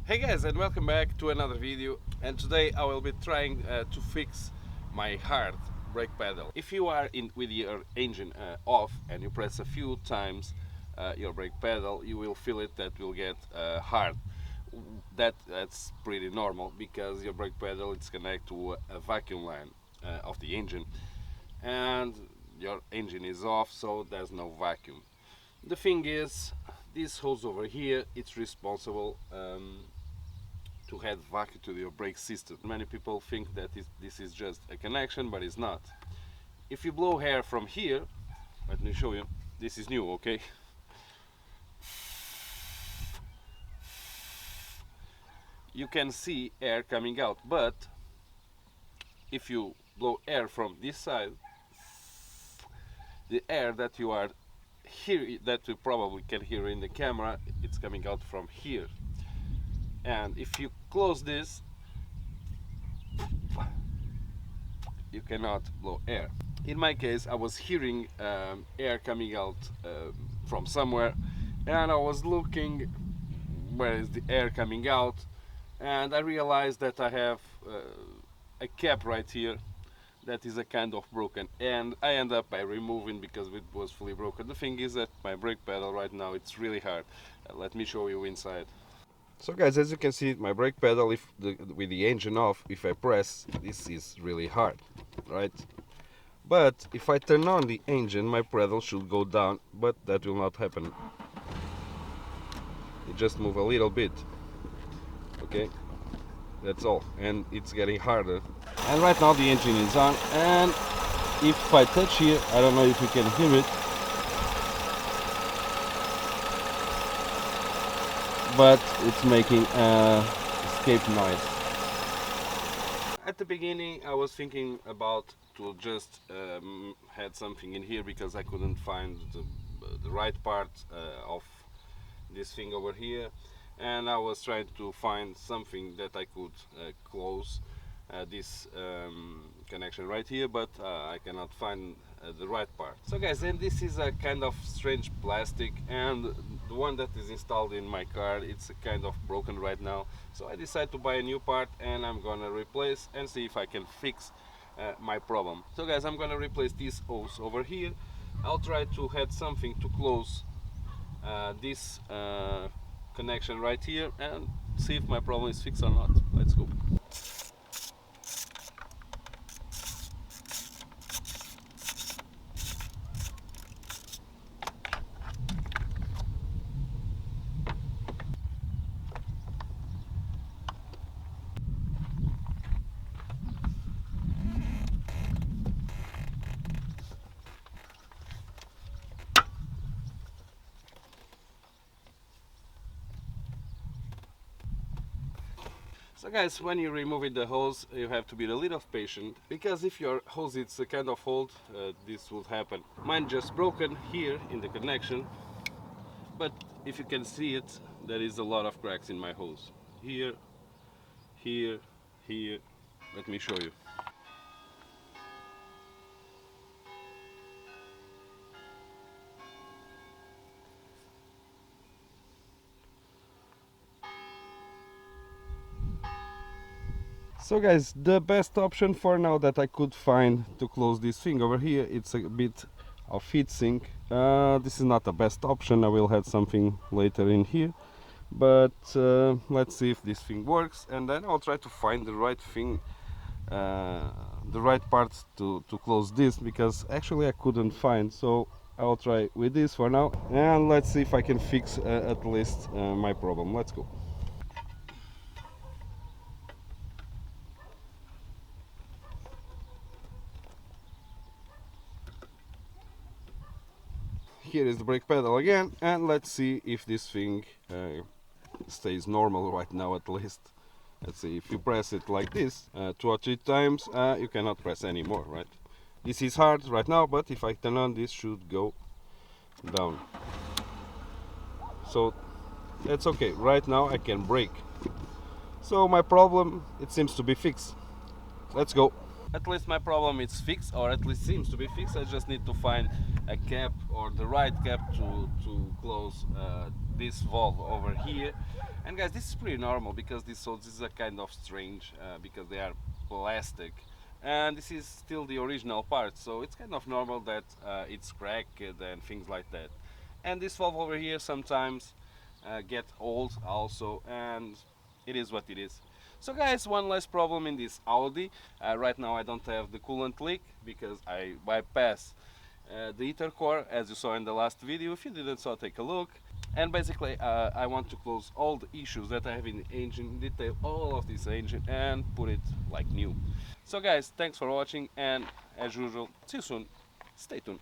Hey guys, and welcome back to another video. And today I will be trying to fix my hard brake pedal. If you are with your engine off and you press a few times your brake pedal, you will feel it that will get hard. That's pretty normal because your brake pedal is connected to a vacuum line of the engine, and your engine is off, so there's no vacuum. The thing is, this hose over here, it's responsible to add vacuum to your brake system. Many people think that this is just a connection, but it's not. If you blow air from here, let me show you, this is new, okay? You can see air coming out, but if you blow air from this side, the air that you are here, that you probably can hear in the camera, it's coming out from here. And if you close this, you cannot blow air. In my case, I was hearing air coming out from somewhere, and I was looking where is the air coming out, and I realized that I have a cap right here that is a kind of broken, and I end up by removing because it was fully broken. The thing is that my brake pedal right now, it's really hard. Let me show you inside. So guys, as you can see, my brake pedal, with the engine off, if I press, this is really hard, right? But if I turn on the engine, my pedal should go down, but that will not happen. It just move a little bit, okay? That's all, and it's getting harder. And right now the engine is on, and if I touch here, I don't know if you can hear it, but it's making escape noise. At the beginning I was thinking about to just add something in here because I couldn't find the right part of this thing over here, and I was trying to find something that I could close this connection right here, but I cannot find the right part. So guys, and this is a kind of strange plastic, and the one that is installed in my car, it's kind of broken right now, so I decided to buy a new part, and I'm gonna replace and see if I can fix my problem. So guys, I'm gonna replace this hose over here. I'll try to add something to close this connection right here and see if my problem is fixed or not. Let's go. So guys, when you're removing the hose, you have to be a little patient, because if your hose is a kind of old, this will happen. Mine just broken here in the connection, but if you can see it, there is a lot of cracks in my hose. Here, here, here. Let me show you. So guys, the best option for now that I could find to close this thing over here, it's a bit of heat sink. This is not the best option, I will add something later in here, but let's see if this thing works, and then I'll try to find the right thing, the right parts to close this, because actually I couldn't find, so I'll try with this for now, and let's see if I can fix at least my problem. Let's go. Here is the brake pedal again, and let's see if this thing stays normal right now at least. Let's see, if you press it like this 2 or 3 times, you cannot press anymore, right? This is hard right now, but if I turn on, this should go down. So that's okay, right now I can brake. So my problem, it seems to be fixed. Let's go. At least my problem is fixed, or at least seems to be fixed. I just need to find a cap or the right cap to close this valve over here. And guys, this is pretty normal because these soles are kind of strange because they are plastic, and this is still the original part, so it's kind of normal that it's cracked and things like that. And this valve over here sometimes get old also, and it is what it is. So guys, one less problem in this Audi. Right now I don't have the coolant leak because I bypass the heater core, as you saw in the last video. If you didn't saw, take a look. And basically I want to close all the issues that I have in the engine, detail all of this engine and put it like new. So guys, thanks for watching, and as usual, see you soon. Stay tuned.